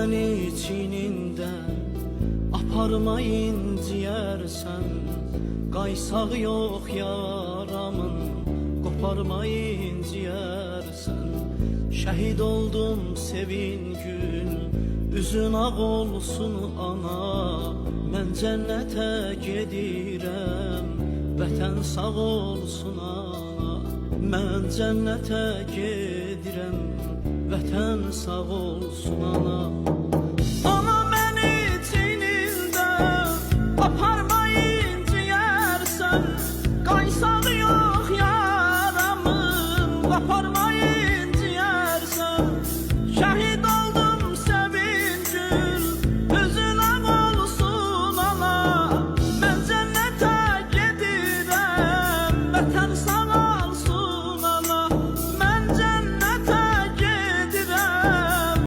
məni çiynində aparmayın ciyərsən. Qaysaq yox yaramın, qoparmayın ciyərsən. Şəhid oldum sevin gün, üzün ağ olsun ana. Mən cənnətə gedirəm, vətən sağ olsun ana. Mən cənnətə gedirəm, vətən sağ olsun ana.